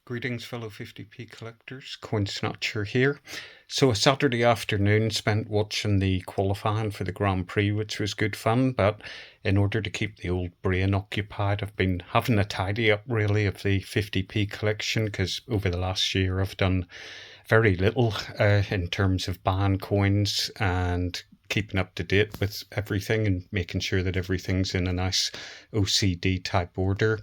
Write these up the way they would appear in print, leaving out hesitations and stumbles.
Greetings, fellow 50p collectors. Coin Snatcher here. So a Saturday afternoon spent watching the qualifying for the Grand Prix, which was good fun, but in order to keep the old brain occupied, I've been having a tidy up really of the 50p collection, because over the last year I've done very little in terms of buying coins and keeping up to date with everything and making sure that everything's in a nice OCD type order.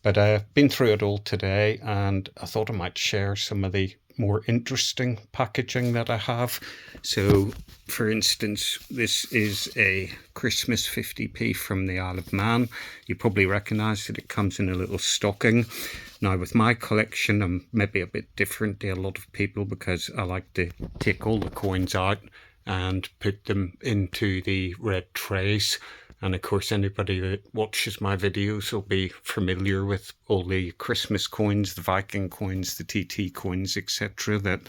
But I've been through it all today, and I thought I might share some of the more interesting packaging that I have. So, for instance, this is a Christmas 50p from the Isle of Man. You probably recognise that it comes in a little stocking. Now, with my collection, I'm maybe a bit different to a lot of people because I like to take all the coins out and put them into the red trays. And of course, anybody that watches my videos will be familiar with all the Christmas coins, the Viking coins, the TT coins, etc. that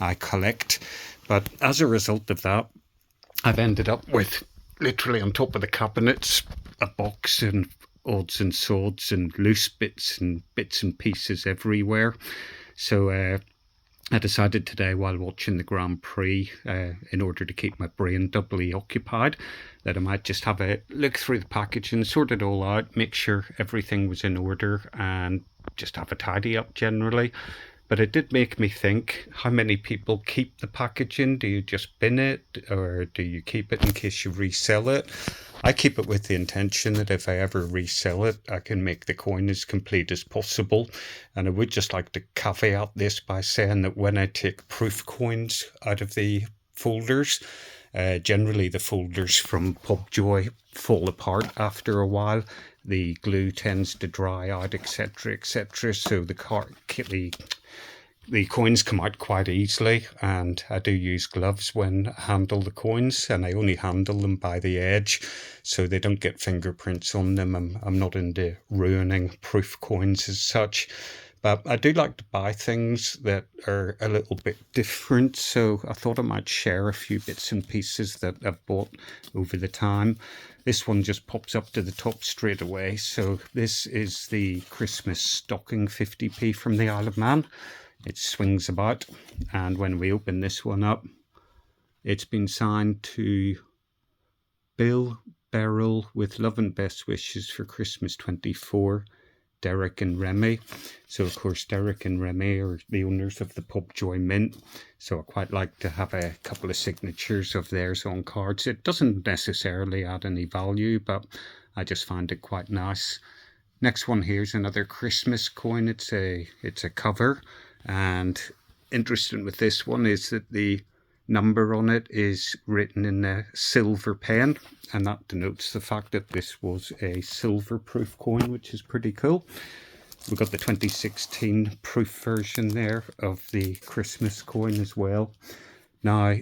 I collect. But as a result of that, I've ended up with literally on top of the cabinets a box and odds and sods and loose bits and pieces everywhere. So I decided today, while watching the Grand Prix, in order to keep my brain doubly occupied, that I might just have a look through the packaging, sort it all out, make sure everything was in order, and just have a tidy up generally. But it did make me think, how many people keep the packaging? Do you just bin it, or do you keep it in case you resell it? I keep it with the intention that if I ever resell it, I can make the coin as complete as possible. And I would just like to caveat this by saying that when I take proof coins out of the folders, generally the folders from Pubjoy fall apart after a while. The glue tends to dry out, etc., etc. So the coins come out quite easily, and I do use gloves when I handle the coins, and I only handle them by the edge so they don't get fingerprints on them. I'm not into ruining proof coins as such, but I do like to buy things that are a little bit different, so I thought I might share a few bits and pieces that I've bought over the time. This one just pops up to the top straight away. So this is the Christmas stocking 50p from the Isle of Man. It swings about, and when we open this one up, it's been signed to Bill Beryl with love and best wishes for Christmas 24, Derek and Remy. So of course Derek and Remy are the owners of the Pubjoy Mint, so I quite like to have a couple of signatures of theirs on cards. It doesn't necessarily add any value, but I just find it quite nice. Next one here is another Christmas coin. It's a cover. And interesting with this one is that the number on it is written in a silver pen, and that denotes the fact that this was a silver proof coin, which is pretty cool. We've got the 2016 proof version there of the Christmas coin as well. Now,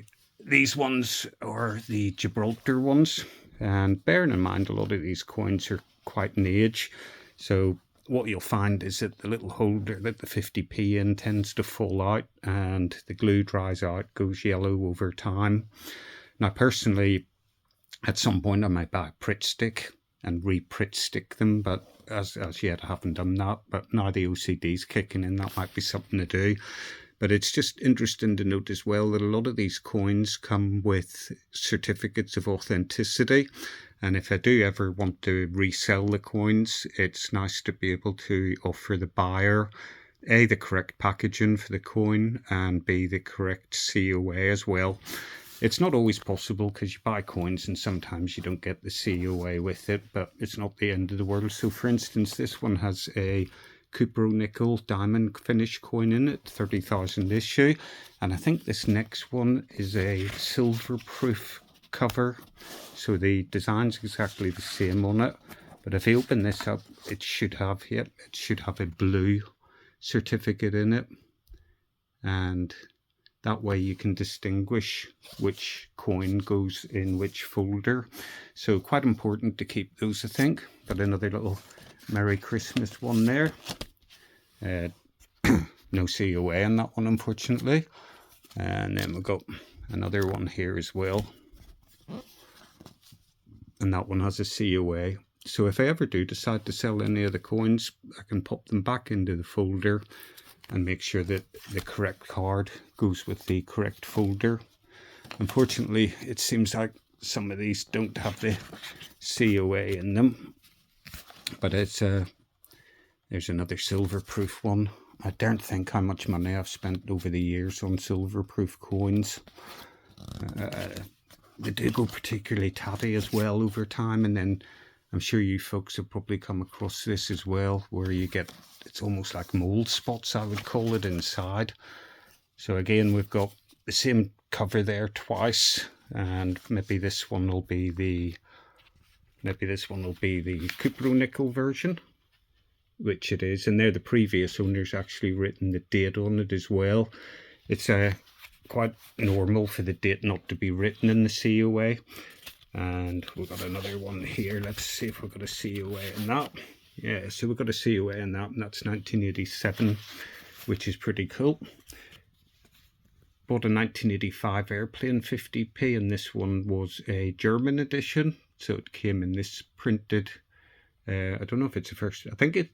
these ones are the Gibraltar ones, and bearing in mind a lot of these coins are quite in age, so what you'll find is that the little holder that the 50p in tends to fall out, and the glue dries out, goes yellow over time. Now, personally, at some point I might buy a Pritt stick and re-Pritt stick them, but as yet I haven't done that. But now the OCD's kicking in, that might be something to do. But it's just interesting to note as well that a lot of these coins come with certificates of authenticity. And if I do ever want to resell the coins, it's nice to be able to offer the buyer A, the correct packaging for the coin, and B, the correct COA as well. It's not always possible because you buy coins and sometimes you don't get the COA with it, but it's not the end of the world. So for instance, this one has a Cupro nickel diamond finish coin in it, 30,000 issue. And I think this next one is a silver proof cover, so the design's exactly the same on it. But if you open this up, it should have a blue certificate in it, and that way you can distinguish which coin goes in which folder. So quite important to keep those, I think. Got another little Merry Christmas one there. No COA on that one, unfortunately. And then we've got another one here as well, and that one has a COA. So if I ever do decide to sell any of the coins, I can pop them back into the folder and make sure that the correct card goes with the correct folder. Unfortunately, it seems like some of these don't have the COA in them, but it's there's another silver-proof one. I don't think how much money I've spent over the years on silver-proof coins. They do go particularly tatty as well over time, and then I'm sure you folks have probably come across this as well, where you get, it's almost like mold spots, I would call it, inside. So again, we've got the same cover there twice, and maybe this one will be the Cupro nickel version, which it is, and there the previous owner's actually written the date on it as well. It's quite normal for the date not to be written in the COA. And we've got another one here. Let's see if we've got a COA in that. Yeah, so we've got a COA in that, and that's 1987, which is pretty cool. Bought a 1985 Airplane 50p, and this one was a German edition. So it came in this printed, I don't know if it's a first, I think it,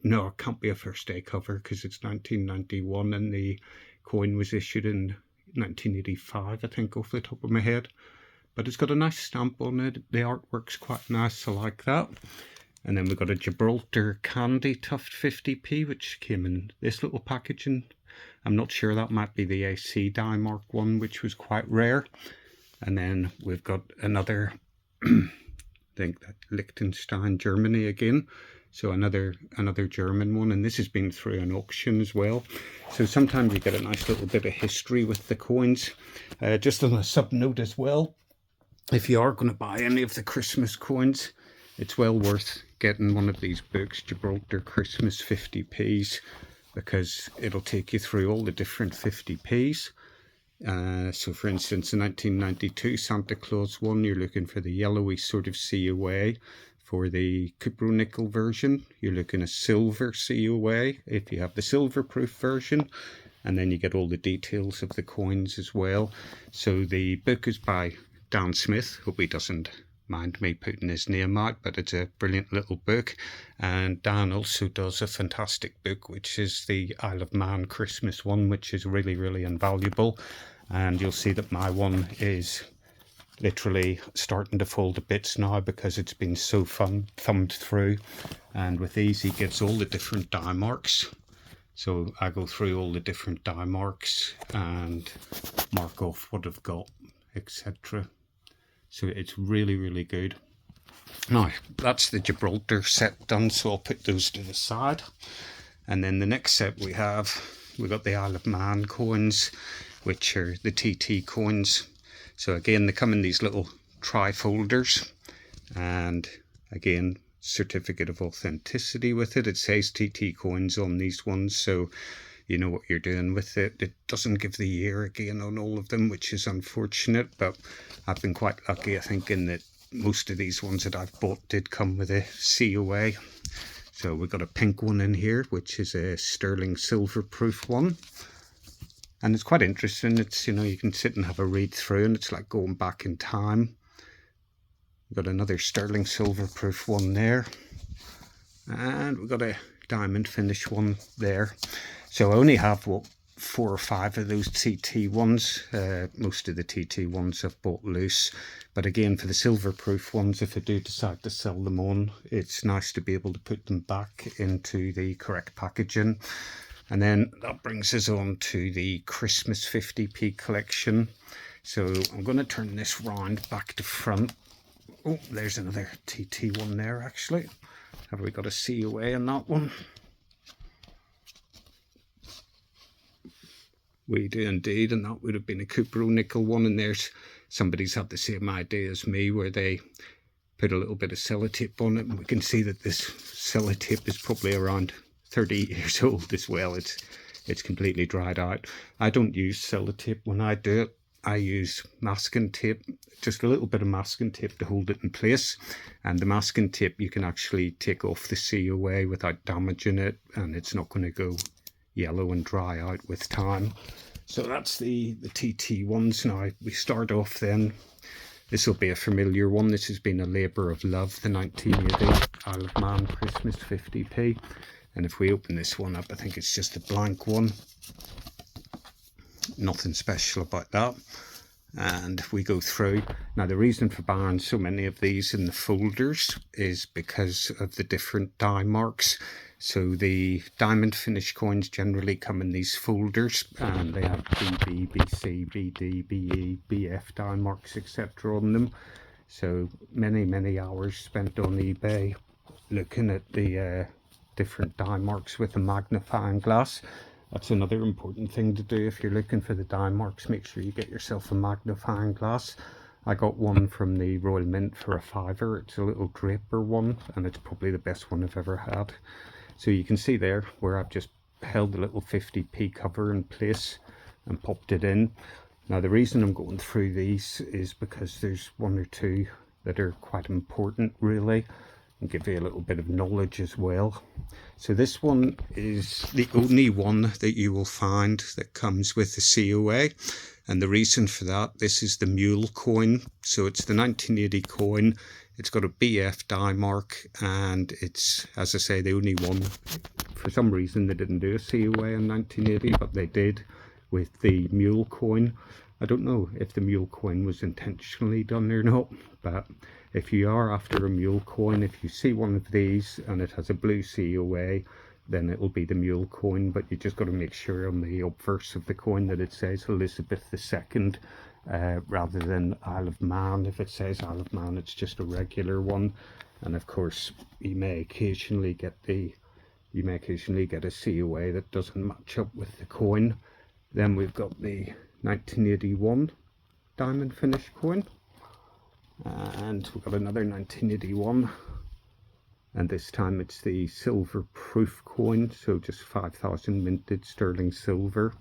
no, it can't be a first day cover because it's 1991 and the coin was issued in 1985, I think, off the top of my head. But it's got a nice stamp on it. The artwork's quite nice, I like that. And then we've got a Gibraltar Candy Tuft 50p, which came in this little packaging. I'm not sure, that might be the AC die mark one, which was quite rare. And then we've got another, I think that Liechtenstein, Germany again. So another German one, and this has been through an auction as well. So sometimes you get a nice little bit of history with the coins. Just on a sub note as well, if you are going to buy any of the Christmas coins, it's well worth getting one of these books, Gibraltar Christmas 50p's, because it'll take you through all the different 50p's. So for instance, the 1992 Santa Claus one, you're looking for the yellowy sort of COA. For the Cupro nickel version, you're looking at silver COA if you have the silver proof version, and then you get all the details of the coins as well. So the book is by Dan Smith. Hope he doesn't mind me putting his name out, but it's a brilliant little book. And Dan also does a fantastic book, which is the Isle of Man Christmas one, which is really, really invaluable. And you'll see that my one is literally starting to fall to bits now because it's been so thumbed through. And with these, he gives all the different die marks. So I go through all the different die marks and mark off what I've got, etc. So it's really, really good. Now, that's the Gibraltar set done, so I'll put those to the side. And then the next set we've got the Isle of Man coins, which are the TT coins. So again, they come in these little tri-folders, and again, certificate of authenticity with it. It says TT coins on these ones, so you know what you're doing with it. It doesn't give the year again on all of them, which is unfortunate, but I've been quite lucky, I think, in that most of these ones that I've bought did come with a COA. So we've got a pink one in here, which is a sterling silver proof one. And it's quite interesting. It's, you know, you can sit and have a read through, and it's like going back in time. We've got another sterling silver proof one there. And we've got a diamond finish one there. So I only have, what, 4 or 5 of those TT ones. Most of the TT ones I've bought loose. But again, for the silver proof ones, if I do decide to sell them on, it's nice to be able to put them back into the correct packaging. And then that brings us on to the Christmas 50p collection. So I'm going to turn this round back to front. Oh, there's another TT one there, actually. Have we got a COA on that one? We do indeed, and that would have been a Cupro nickel one. And there's somebody's had the same idea as me, where they put a little bit of sellotape on it, and we can see that this sellotape is probably around 30 years old as well. It's completely dried out. I don't use sellotape when I do it. I use masking tape, just a little bit of masking tape to hold it in place. And the masking tape, you can actually take off the COA without damaging it, and it's not going to go yellow and dry out with time. So that's the TT ones. Now we start off then. This will be a familiar one. This has been a labour of love, the 1980 Isle of Man Christmas 50p. And if we open this one up, I think it's just a blank one. Nothing special about that. And if we go through, now the reason for buying so many of these in the folders is because of the different die marks. So the diamond finish coins generally come in these folders, and they have BB, BC, BD, BE, BF die marks, etc. on them. So many hours spent on eBay looking at the different die marks with a magnifying glass. That's another important thing to do if you're looking for the die marks. Make sure you get yourself a magnifying glass. I got one from the Royal Mint for £5. It's a little Draper one, and it's probably the best one I've ever had. So you can see there where I've just held the little 50p cover in place and popped it in. Now the reason I'm going through these is because there's one or two that are quite important really, and give you a little bit of knowledge as well. So this one is the only one that you will find that comes with the COA, and the reason for that, this is the mule coin. So it's the 1980 coin. It's got a BF die mark, and it's, as I say, the only one. For some reason they didn't do a COA in 1980, but they did with the mule coin. I don't know if the mule coin was intentionally done or not, but if you are after a mule coin, if you see one of these and it has a blue COA, then it'll be the mule coin. But you just got to make sure on the obverse of the coin that it says Elizabeth II rather than Isle of Man. If it says Isle of Man, it's just a regular one. And of course you may occasionally get a COA that doesn't match up with the coin. Then we've got the 1981 diamond finish coin, and we've got another 1981, and this time it's the silver proof coin, so just 5,000 minted sterling silver.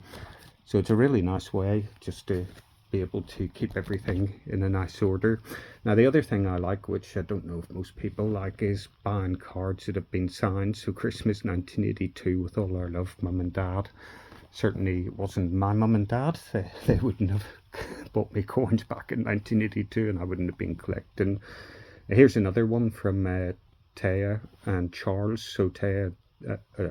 So it's a really nice way just to be able to keep everything in a nice order. Now the other thing I like, which I don't know if most people like, is buying cards that have been signed. So Christmas 1982 with all our love, Mum and Dad. Certainly it wasn't my mum and dad. They wouldn't have bought me coins back in 1982, and I wouldn't have been collecting. Here's another one from Taya and Charles. So Taya,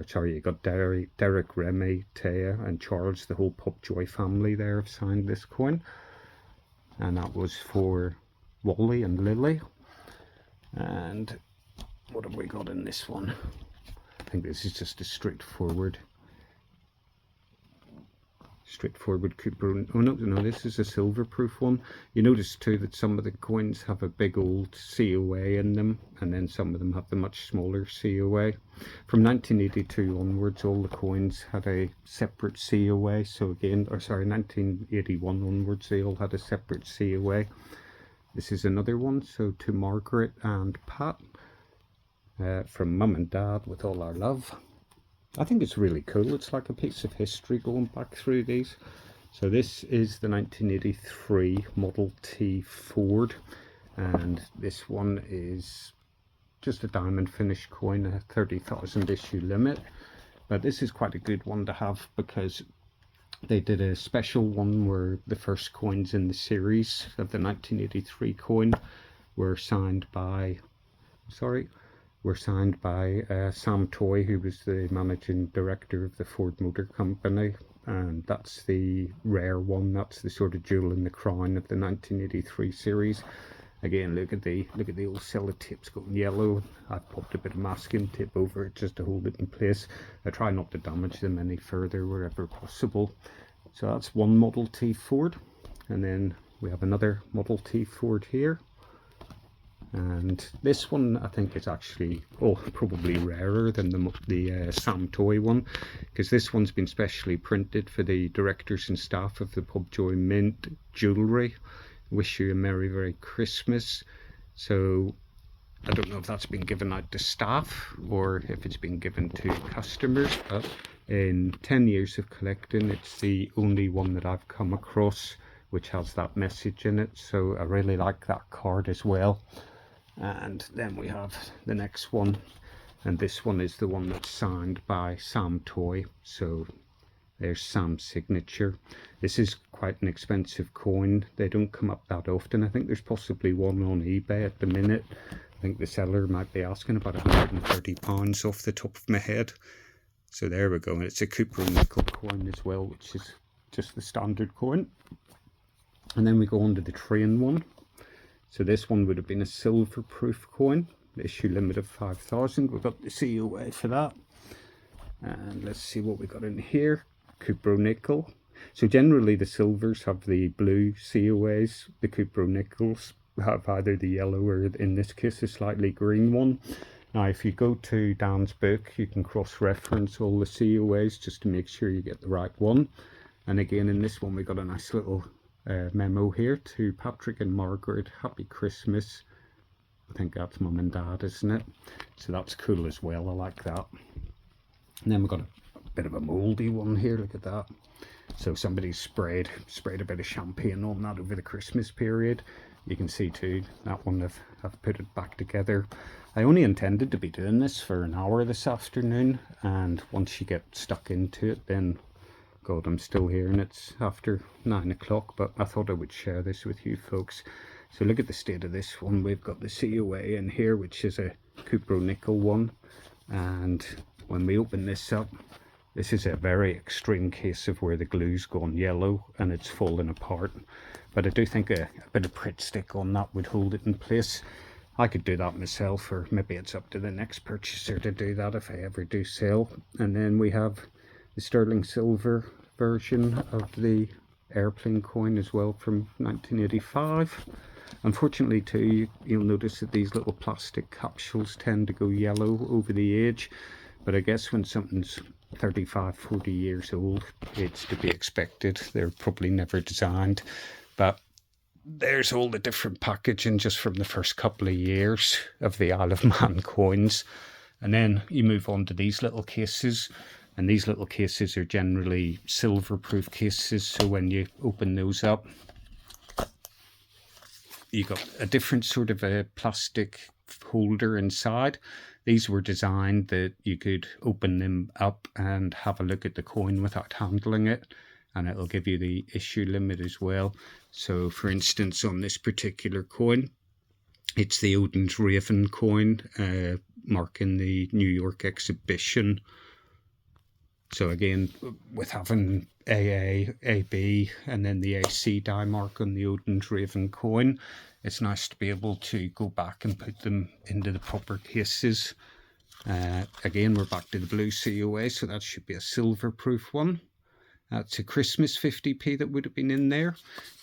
sorry, you got Derek, Remy, Taya and Charles, the whole Popjoy family there have signed this coin. And that was for Wally and Lily. And what have we got in this one? I think this is just a straightforward Cooper. Oh no, this is a silver proof one. You notice too that some of the coins have a big old COA in them, and then some of them have the much smaller COA. From 1982 onwards, all the coins had a separate COA. So again, or sorry, 1981 onwards, they all had a separate COA. This is another one. So to Margaret and Pat, from Mum and Dad with all our love. I think it's really cool. It's like a piece of history going back through these. So this is the 1983 Model T Ford, and this one is just a diamond finish coin, a 30,000 issue limit. But this is quite a good one to have because they did a special one where the first coins in the series of the 1983 coin were signed by, Sam Toy, who was the managing director of the Ford Motor Company, and that's the rare one. That's the sort of jewel in the crown of the 1983 series. Again, look at the old sellotapes going yellow. I've popped a bit of masking tape over it just to hold it in place. I try not to damage them any further wherever possible. So that's one Model T Ford, and then we have another Model T Ford here. And this one I think is actually probably rarer than the Sam Toy one, because this one's been specially printed for the directors and staff of the Popjoy Mint jewellery. Wish you a Merry Christmas. So I don't know if that's been given out to staff or if it's been given to customers, but in 10 years of collecting, it's the only one that I've come across which has that message in it. So I really like that card as well. And then we have the next one, and this one is the one that's signed by Sam Toy. So there's Sam's signature. This is quite an expensive coin. They don't come up that often. I think there's possibly one on eBay at the minute think the seller might be asking about £130 off the top of my head. So there we go. And it's a Cupro nickel coin as well, which is just the standard coin. And then we go on to the train one. So this one would have been a silver proof coin, issue limit of 5,000. We've got the COA for that. And let's see what we got in here. Cupro nickel. So generally the silvers have the blue COAs. The Cupro nickels have either the yellow or, in this case, a slightly green one. Now if you go to Dan's book, you can cross-reference all the COAs just to make sure you get the right one. And again, in this one we got a nice little memo here to Patrick and Margaret. Happy Christmas. I think that's mum and dad, isn't it? So that's cool as well. I like that. And then we've got a bit of a mouldy one here. Look at that. So somebody sprayed a bit of champagne on that over the Christmas period. You can see too, that one I've put it back together. I only intended to be doing this for an hour this afternoon, and once you get stuck into it, then God, I'm still here and it's after 9 o'clock, but I thought I would share this with you folks. So look at the state of this one. We've got the COA in here, which is a Cupro nickel one, and when we open this up, this is a very extreme case of where the glue's gone yellow and it's fallen apart. But I do think a bit of Pritt stick on that would hold it in place. I could do that myself, or maybe it's up to the next purchaser to do that if I ever do sell. And then we have the sterling silver version of the airplane coin as well from 1985. Unfortunately too, you'll notice that these little plastic capsules tend to go yellow over the age. But I guess when something's 35, 40 years old, it's to be expected. They're probably never designed. But there's all the different packaging just from the first couple of years of the Isle of Man coins. And then you move on to these little cases. And these little cases are generally silver proof cases. So when you open those up, you got a different sort of a plastic holder inside. These were designed that you could open them up and have a look at the coin without handling it, and it'll give you the issue limit as well. So for instance, on this particular coin, it's the Odin's Raven coin, marking the New York exhibition. So again, with having AA, AB, and then the AC die mark on the Odin's Raven coin, it's nice to be able to go back and put them into the proper cases. Again, we're back to the blue COA, so that should be a silver proof one. That's a Christmas 50p that would have been in there.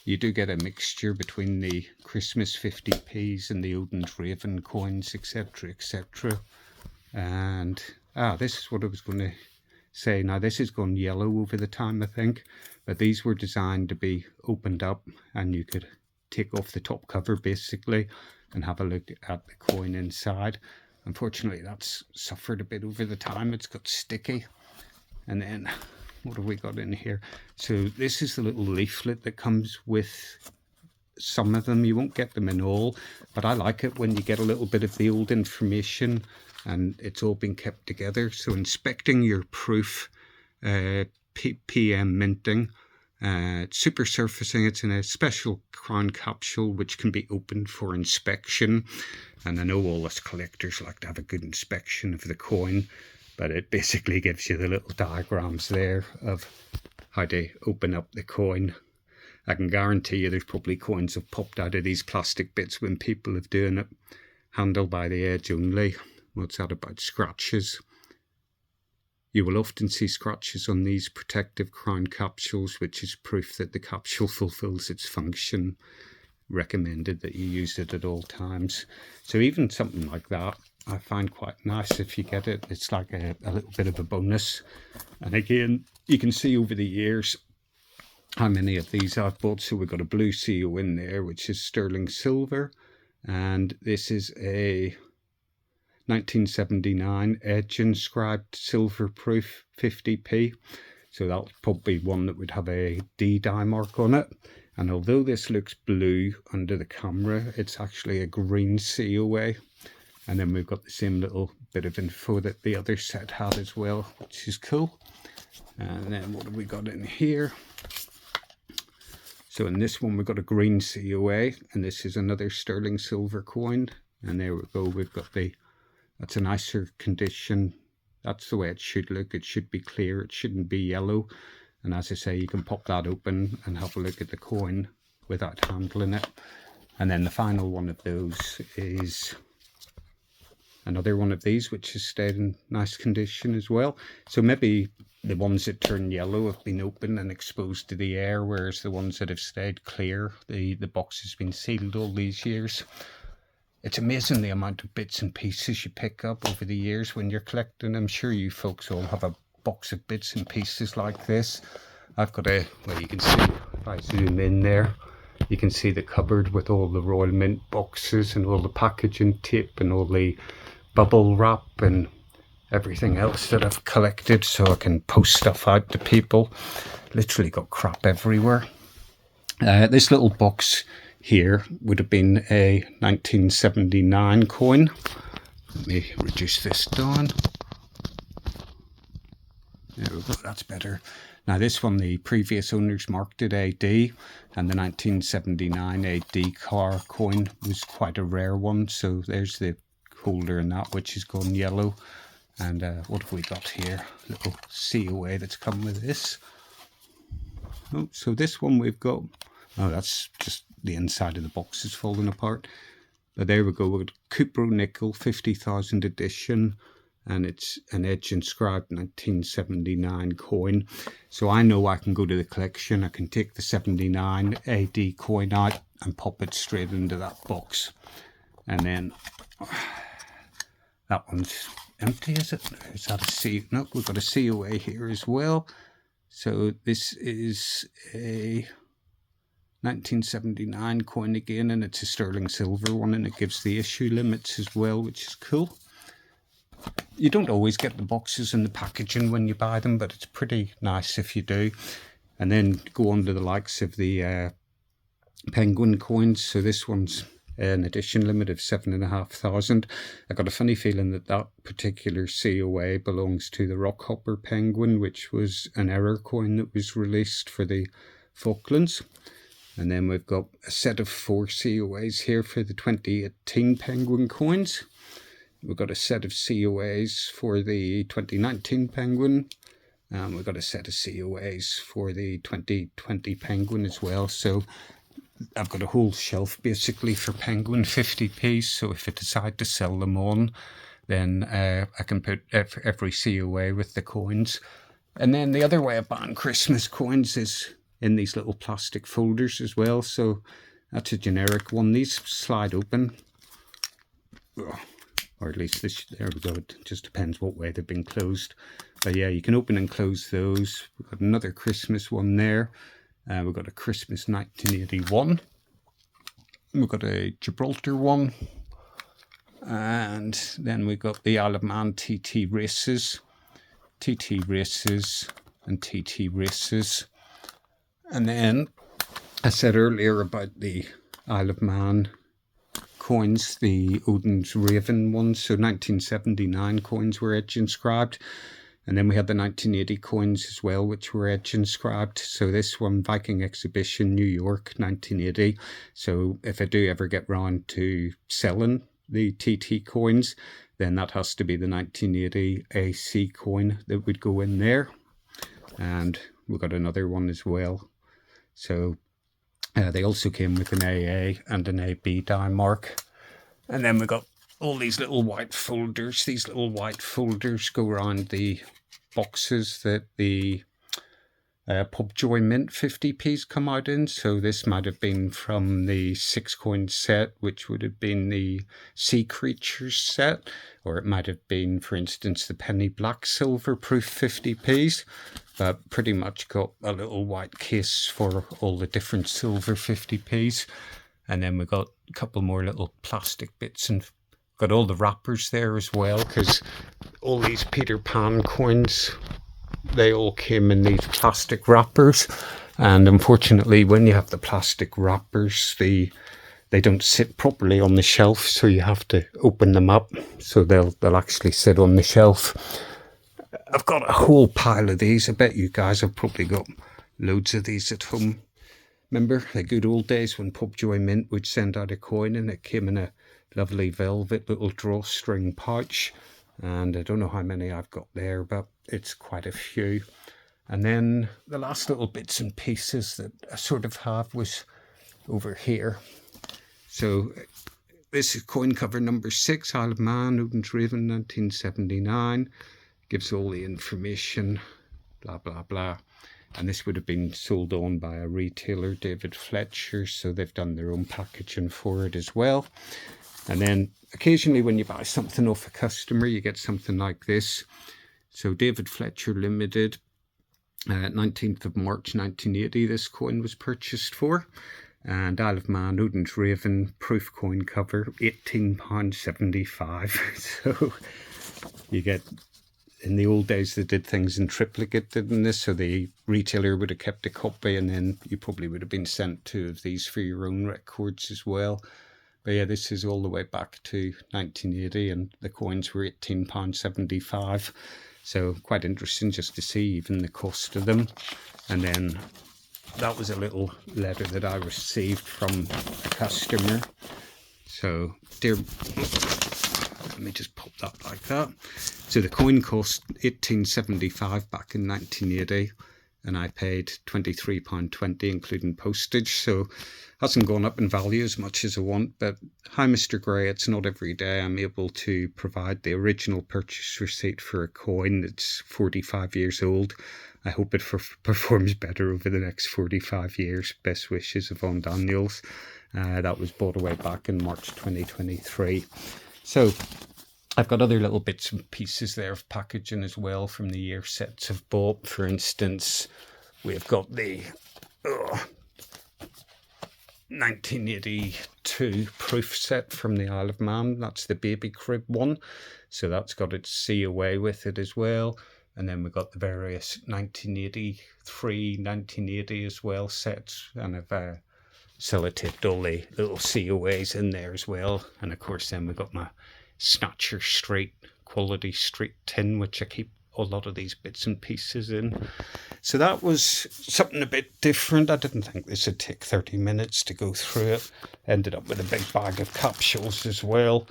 You do get a mixture between the Christmas 50p's and the Odin's Raven coins, etc, etc. And this is what I was going to say. Now this has gone yellow over the time, I think, but these were designed to be opened up and you could take off the top cover basically and have a look at the coin inside. Unfortunately, that's suffered a bit over the time. It's got sticky. And then what have we got in here? So this is the little leaflet that comes with some of them. You won't get them in all, but I like it when you get a little bit of the old information and it's all been kept together. So inspecting your proof, PM minting, super surfacing, it's in a special crown capsule which can be opened for inspection. And I know all us collectors like to have a good inspection of the coin, but it basically gives you the little diagrams there of how to open up the coin. I can guarantee you there's probably coins have popped out of these plastic bits when people have done it. Handle by the edge only. What's that about scratches? You will often see scratches on these protective crown capsules, which is proof that the capsule fulfills its function. Recommended that you use it at all times. So even something like that I find quite nice if you get it. It's like a little bit of a bonus. And again, you can see over the years how many of these I've bought. So we've got a blue CO in there, which is sterling silver, and this is a 1979 edge inscribed silver proof 50p. So that's probably one that would have a D die mark on it. And although this looks blue under the camera, it's actually a green COA. And then we've got the same little bit of info that the other set had as well, which is cool. And then what have we got in here? So in this one we've got a green COA, and this is another sterling silver coin, And there we go, we've got that's a nicer condition. That's the way it should look. It should be clear, it shouldn't be yellow. And as I say, you can pop that open and have a look at the coin without handling it. And then the final one of those is another one of these, which has stayed in nice condition as well. So maybe the ones that turn yellow have been open and exposed to the air, whereas the ones that have stayed clear, the box has been sealed all these years. It's amazing the amount of bits and pieces you pick up over the years when you're collecting. I'm sure you folks all have a box of bits and pieces like this. I've got well, you can see, if I zoom in there, you can see the cupboard with all the Royal Mint boxes and all the packaging tape and all the bubble wrap and everything else that I've collected, so I can post stuff out to people. Literally got crap everywhere. This little box here would have been a 1979 coin. Let me reduce this down. There we go, that's better. Now this one, the previous owners marked it AD, and the 1979 AD car coin was quite a rare one. So there's the holder in that, which has gone yellow. And what have we got here? A little COA that's come with this. Oh, so this one we've got, oh, that's just the inside of the box is falling apart. But there we go, we've got Cupro Nickel 50,000 edition, and it's an edge inscribed 1979 coin. So I know I can go to the collection, I can take the 79 AD coin out and pop it straight into that box. And then that one's empty, is it? Is that a C? No, we've got a COA here as well. So this is a 1979 coin again, and it's a sterling silver one, and it gives the issue limits as well, which is cool. You don't always get the boxes and the packaging when you buy them, but it's pretty nice if you do. And then go on to the likes of the penguin coins. So this one's an edition limit of 7,500. I got a funny feeling that that particular COA belongs to the Rockhopper penguin, which was an error coin that was released for the Falklands. And then we've got a set of 4 COAs here for the 2018 penguin coins. We've got a set of COAs for the 2019 penguin. We've got a set of COAs for the 2020 penguin as well. So I've got a whole shelf basically for penguin 50p. So if I decide to sell them on, then I can put every COA with the coins. And then the other way of buying Christmas coins is in these little plastic folders as well. So that's a generic one. These slide open. Or at least this, there we go, it just depends what way they've been closed. But yeah, you can open and close those. We've got another Christmas one there. We've got a Christmas 1981. We've got a Gibraltar one. And then we've got the Isle of Man TT Races. TT Races and TT Races. And then I said earlier about the Isle of Man coins, the Odin's Raven ones. So 1979 coins were edge inscribed. And then we had the 1980 coins as well, which were edge inscribed. So this one, Viking Exhibition, New York, 1980. So if I do ever get round to selling the TT coins, then that has to be the 1980 AC coin that would go in there. And we've got another one as well. So they also came with an AA and an AB die mark. And then we've got all these little white folders. These little white folders go around the boxes that the Pubjoy Mint 50p's come out in. So this might have been from the 6-coin set, which would have been the Sea Creatures set. Or it might have been, for instance, the Penny Black Silver Proof 50p's. But pretty much got a little white case for all the different silver 50p's. And then we got a couple more little plastic bits and got all the wrappers there as well, because all these Peter Pan coins, they all came in these plastic wrappers. And unfortunately, when you have the plastic wrappers, they don't sit properly on the shelf, so you have to open them up so they'll actually sit on the shelf. I've got a whole pile of these. I bet you guys have probably got loads of these at home. Remember the good old days when Pubjoy Mint would send out a coin and it came in a Lovely velvet little drawstring pouch. And I don't know how many I've got there, but it's quite a few. And then the last little bits and pieces that I sort of have was over here. So this is coin cover number 6, Isle of Man, Odenshaven, 1979. Gives all the information, blah, blah, blah. And this would have been sold on by a retailer, David Fletcher, so they've done their own packaging for it as well. And then occasionally when you buy something off a customer, you get something like this. So David Fletcher Limited, 19th of March 1980, this coin was purchased for. And Isle of Man, Odenshaven, proof coin cover, £18.75. So you get, in the old days they did things in triplicate, didn't they? So the retailer would have kept a copy, and then you probably would have been sent 2 of these for your own records as well. But yeah, this is all the way back to 1980, and the coins were £18.75. So quite interesting just to see even the cost of them. And then that was a little letter that I received from a customer. So, dear, let me just pop that like that. So the coin cost £18.75 back in 1980, and I paid £23.20 including postage. So hasn't gone up in value as much as I want, but hi Mr. Gray, it's not every day I'm able to provide the original purchase receipt for a coin that's 45 years old. I hope it performs better over the next 45 years. Best wishes, Yvonne Daniels. That was bought away back in March 2023. So I've got other little bits and pieces there of packaging as well from the year sets I've bought. For instance, we've got the 1982 proof set from the Isle of Man. That's the baby crib one. So that's got its see away with it as well. And then we've got the various 1983, 1980 as well sets. And I've sellotaped all the little COAs in there as well. And of course then we've got my Snatcher Straight quality straight tin, which I keep a lot of these bits and pieces in. So that was something a bit different. I didn't think this would take 30 minutes to go through it. Ended up with a big bag of capsules as well.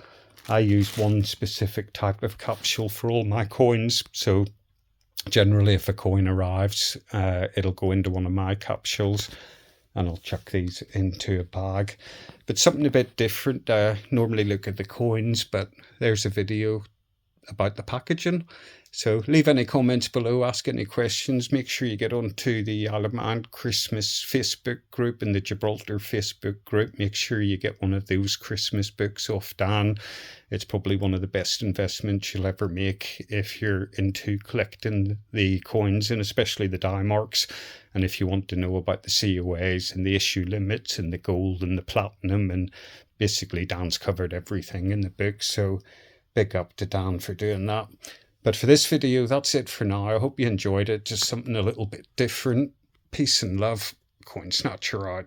I use one specific type of capsule for all my coins. So generally if a coin arrives, it'll go into one of my capsules, and I'll chuck these into a bag. But something a bit different. Normally look at the coins, but there's a video about the packaging. So leave any comments below, ask any questions. Make sure you get onto the Isle of Man Christmas Facebook group and the Gibraltar Facebook group. Make sure you get one of those Christmas books off Dan. It's probably one of the best investments you'll ever make if you're into collecting the coins, and especially the die marks. And if you want to know about the COAs and the issue limits and the gold and the platinum, and basically Dan's covered everything in the book. So big up to Dan for doing that. But for this video, that's it for now. I hope you enjoyed it. Just something a little bit different. Peace and love. Coin Snatcher out.